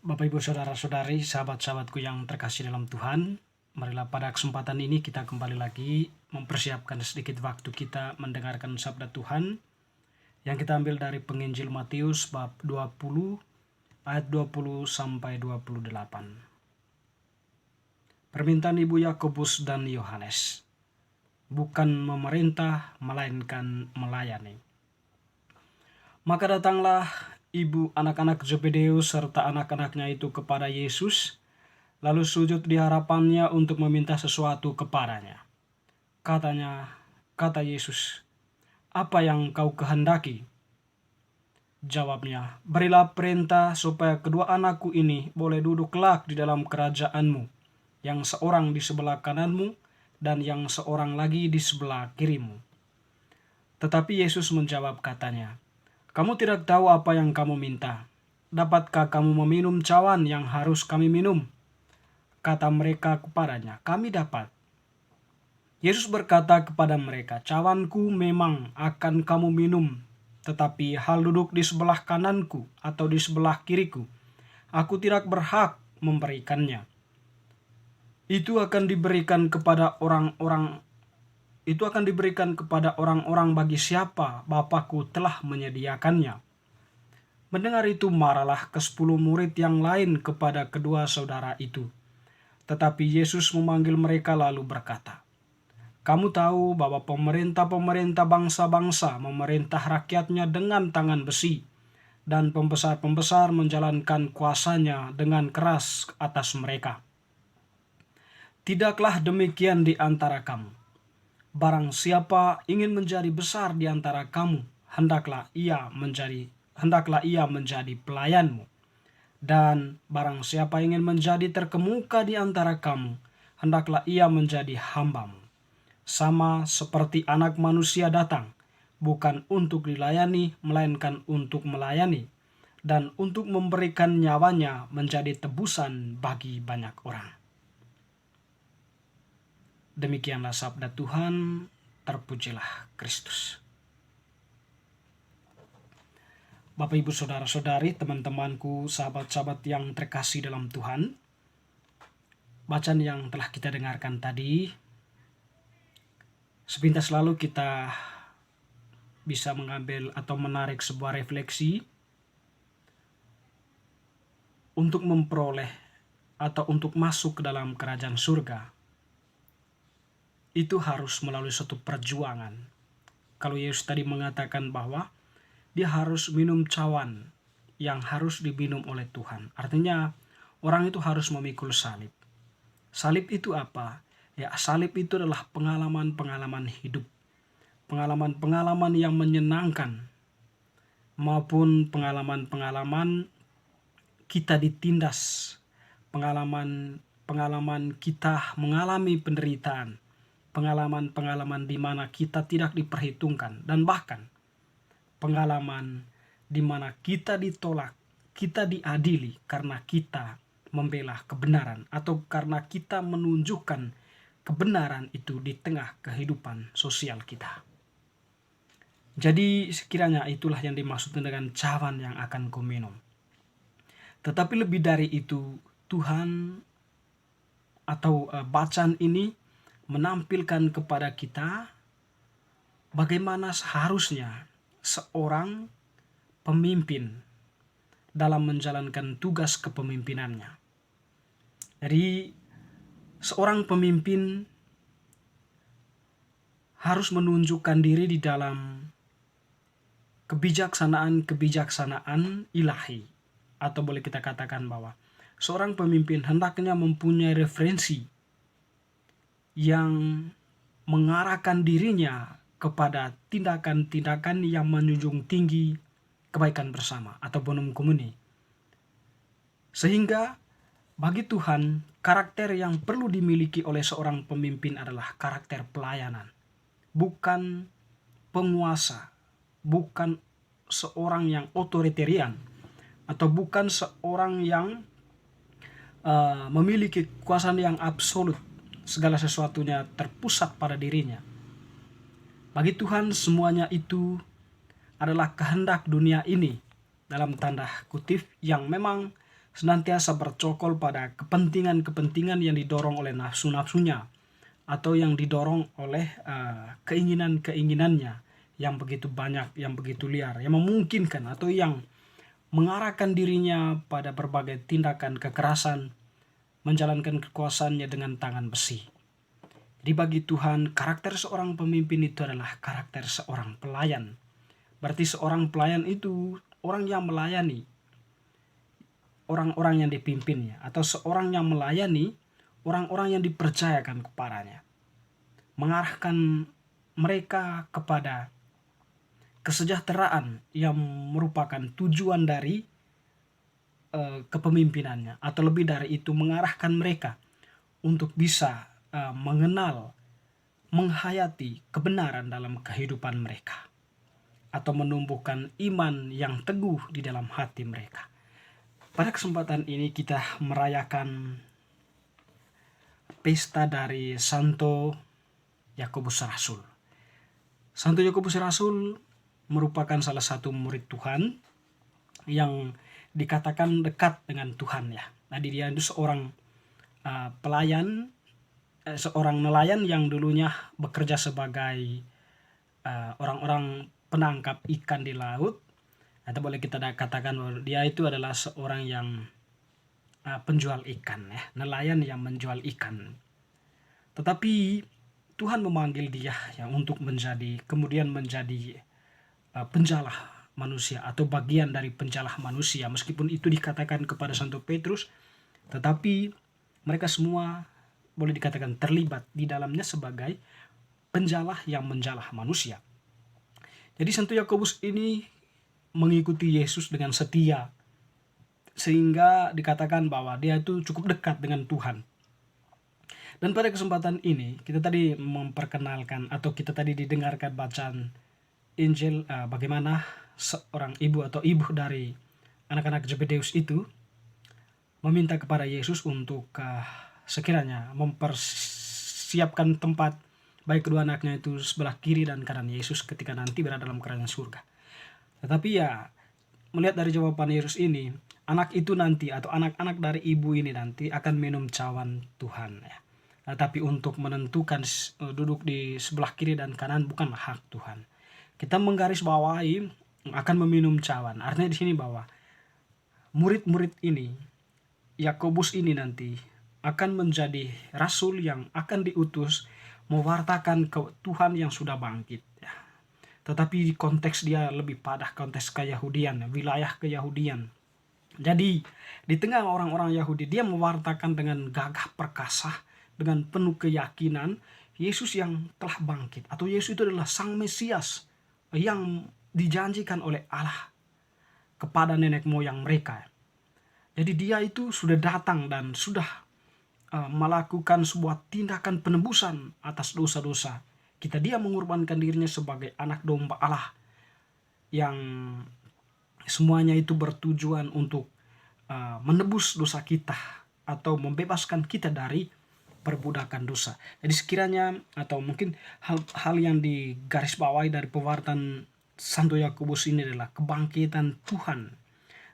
Bapak Ibu Saudara-saudari, sahabat-sahabatku yang terkasih dalam Tuhan, marilah pada kesempatan ini kita kembali lagi mempersiapkan sedikit waktu kita mendengarkan sabda Tuhan yang kita ambil dari penginjil Matius bab 20 ayat 20 sampai 28. Permintaan Ibu Yakobus dan Yohanes, bukan memerintah melainkan melayani. Maka datanglah ibu anak-anak Zebedeus serta anak-anaknya itu kepada Yesus, lalu sujud di harapannya untuk meminta sesuatu kepadanya. Kata Yesus, "Apa yang kau kehendaki?" Jawabnya, "Berilah perintah supaya kedua anakku ini boleh duduk kelak di dalam kerajaanmu, yang seorang di sebelah kananmu dan yang seorang lagi di sebelah kirimu." Tetapi Yesus menjawab katanya, "Kamu tidak tahu apa yang kamu minta. Dapatkah kamu meminum cawan yang harus kami minum?" Kata mereka kepadanya, "Kami dapat." Yesus berkata kepada mereka, "Cawanku memang akan kamu minum, tetapi hal duduk di sebelah kananku atau di sebelah kiriku, aku tidak berhak memberikannya. Itu akan diberikan kepada orang-orang bagi siapa Bapakku telah menyediakannya." Mendengar itu marahlah ke-10 murid yang lain kepada kedua saudara itu. Tetapi Yesus memanggil mereka lalu berkata, "Kamu tahu bahwa pemerintah-pemerintah bangsa-bangsa memerintah rakyatnya dengan tangan besi, dan pembesar-pembesar menjalankan kuasanya dengan keras atas mereka. Tidaklah demikian di antara kamu. Barang siapa ingin menjadi besar di antara kamu, hendaklah ia menjadi pelayanmu. Dan barang siapa ingin menjadi terkemuka di antara kamu, hendaklah ia menjadi hambamu. Sama seperti Anak Manusia datang, bukan untuk dilayani, melainkan untuk melayani, dan untuk memberikan nyawanya menjadi tebusan bagi banyak orang." Demikianlah sabda Tuhan, terpujilah Kristus. Bapak Ibu Saudara-saudari, teman-temanku, sahabat-sahabat yang terkasih dalam Tuhan, bacaan yang telah kita dengarkan tadi, sepintas lalu kita bisa mengambil atau menarik sebuah refleksi untuk memperoleh atau untuk masuk ke dalam kerajaan surga. Itu harus melalui suatu perjuangan. Kalau Yesus tadi mengatakan bahwa dia harus minum cawan yang harus diminum oleh Tuhan. Artinya orang itu harus memikul salib. Salib itu apa? Ya, salib itu adalah pengalaman-pengalaman hidup. Pengalaman-pengalaman yang menyenangkan maupun pengalaman-pengalaman kita ditindas. Pengalaman kita mengalami penderitaan. Pengalaman-pengalaman di mana kita tidak diperhitungkan, dan bahkan pengalaman di mana kita ditolak, kita diadili karena kita membela kebenaran atau karena kita menunjukkan kebenaran itu di tengah kehidupan sosial kita. Jadi sekiranya itulah yang dimaksud dengan cawan yang akan kau minum. Tetapi lebih dari itu, Tuhan atau bacaan ini menampilkan kepada kita bagaimana seharusnya seorang pemimpin dalam menjalankan tugas kepemimpinannya. Jadi seorang pemimpin harus menunjukkan diri di dalam kebijaksanaan ilahi, atau boleh kita katakan bahwa seorang pemimpin hendaknya mempunyai referensi yang mengarahkan dirinya kepada tindakan-tindakan yang menjunjung tinggi kebaikan bersama atau bonum comuni. Sehingga bagi Tuhan, karakter yang perlu dimiliki oleh seorang pemimpin adalah karakter pelayanan. Bukan penguasa, bukan seorang yang otoritarian, atau bukan seorang yang memiliki kekuasaan yang absolut, segala sesuatunya terpusat pada dirinya. Bagi Tuhan semuanya itu adalah kehendak dunia ini, dalam tanda kutip, yang memang senantiasa bercokol pada kepentingan-kepentingan yang didorong oleh nafsu-nafsunya, atau yang didorong oleh keinginan-keinginannya yang begitu banyak, yang begitu liar, yang memungkinkan atau yang mengarahkan dirinya pada berbagai tindakan kekerasan, menjalankan kekuasaannya dengan tangan besi. Jadi bagi Tuhan, karakter seorang pemimpin itu adalah karakter seorang pelayan. Berarti seorang pelayan itu orang yang melayani orang-orang yang dipimpinnya, atau seorang yang melayani orang-orang yang dipercayakan kepadanya, mengarahkan mereka kepada kesejahteraan yang merupakan tujuan dari kepemimpinannya, atau lebih dari itu mengarahkan mereka untuk bisa mengenal, menghayati kebenaran dalam kehidupan mereka, atau menumbuhkan iman yang teguh di dalam hati mereka. Pada kesempatan ini kita merayakan pesta dari Santo Yakobus Rasul. Santo Yakobus Rasul merupakan salah satu murid Tuhan yang dikatakan dekat dengan Tuhan, ya. Jadi dia itu seorang pelayan, seorang nelayan yang dulunya bekerja sebagai orang-orang penangkap ikan di laut, atau boleh kita katakan bahwa dia itu adalah seorang yang penjual ikan, ya, nelayan yang menjual ikan. Tetapi Tuhan memanggil dia ya untuk kemudian menjadi penjala manusia, atau bagian dari penjala manusia. Meskipun itu dikatakan kepada Santo Petrus, tetapi mereka semua boleh dikatakan terlibat di dalamnya sebagai penjala yang menjala manusia. Jadi Santo Yakobus ini mengikuti Yesus dengan setia, sehingga dikatakan bahwa dia itu cukup dekat dengan Tuhan. Dan pada kesempatan ini kita tadi memperkenalkan, atau kita tadi didengarkan bacaan Injil bagaimana seorang ibu atau ibu dari anak-anak Zebedeus itu meminta kepada Yesus untuk sekiranya mempersiapkan tempat baik kedua anaknya itu sebelah kiri dan kanan Yesus ketika nanti berada dalam kerajaan surga. Tetapi ya, melihat dari jawaban Yesus ini, anak itu nanti, atau anak-anak dari ibu ini nanti akan minum cawan Tuhan, ya. Tapi untuk menentukan duduk di sebelah kiri dan kanan bukanlah hak Tuhan. Kita menggarisbawahi akan meminum cawan. Artinya di sini bahwa murid-murid ini, Yakobus ini nanti akan menjadi rasul yang akan diutus mewartakan ke Tuhan yang sudah bangkit, ya. Tetapi konteks dia lebih pada konteks keyahudian, wilayah keyahudian. Jadi di tengah orang-orang Yahudi dia mewartakan dengan gagah perkasa, dengan penuh keyakinan Yesus yang telah bangkit, atau Yesus itu adalah Sang Mesias yang dijanjikan oleh Allah kepada nenek moyang mereka. Jadi dia itu sudah datang dan sudah melakukan sebuah tindakan penebusan atas dosa-dosa kita. Dia mengorbankan dirinya sebagai anak domba Allah yang semuanya itu bertujuan untuk menebus dosa kita, atau membebaskan kita dari perbudakan dosa. Jadi sekiranya, atau mungkin hal yang digarisbawahi dari pewartaan Santo Yakobus ini adalah kebangkitan Tuhan,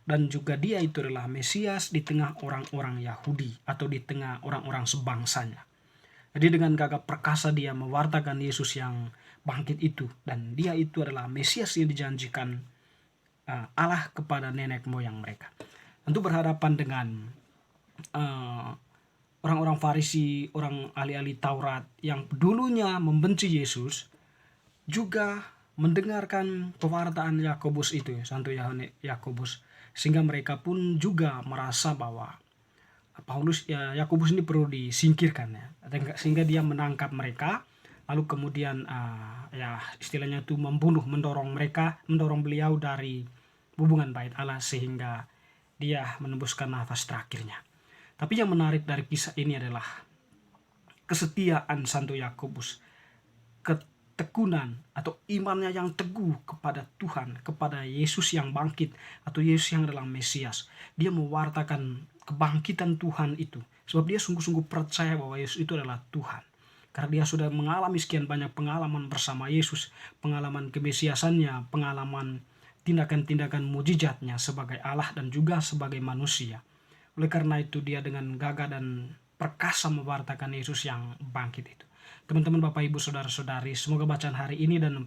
dan juga dia itu adalah Mesias di tengah orang-orang Yahudi, atau di tengah orang-orang sebangsanya. Jadi dengan gagah perkasa dia mewartakan Yesus yang bangkit itu, dan dia itu adalah Mesias yang dijanjikan Allah kepada nenek moyang mereka. Tentu berhadapan dengan orang-orang Farisi, orang ahli-ahli Taurat yang dulunya membenci Yesus, juga mendengarkan pewartaan Yakobus itu, Santo Yakobus, sehingga mereka pun juga merasa bahwa Yakobus ini perlu disingkirkan, ya. Sehingga dia menangkap mereka, lalu kemudian istilahnya itu mendorong beliau dari hubungan bait Allah, sehingga dia menembuskan nafas terakhirnya. Tapi yang menarik dari kisah ini adalah kesetiaan Santo Yakobus, ketekunan atau imannya yang teguh kepada Tuhan, kepada Yesus yang bangkit, atau Yesus yang adalah Mesias. Dia mewartakan kebangkitan Tuhan itu sebab dia sungguh-sungguh percaya bahwa Yesus itu adalah Tuhan. Karena dia sudah mengalami sekian banyak pengalaman bersama Yesus, pengalaman kemesiasannya, pengalaman tindakan-tindakan mujizatnya sebagai Allah dan juga sebagai manusia. Oleh karena itu dia dengan gagah dan perkasa memberitakan Yesus yang bangkit itu. Teman-teman, Bapak Ibu, Saudara-saudari, semoga bacaan hari ini dan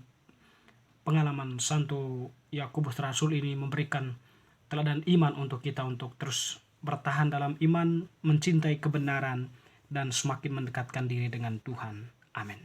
pengalaman Santo Yakobus Rasul ini memberikan teladan iman untuk kita untuk terus bertahan dalam iman, mencintai kebenaran, dan semakin mendekatkan diri dengan Tuhan. Amin.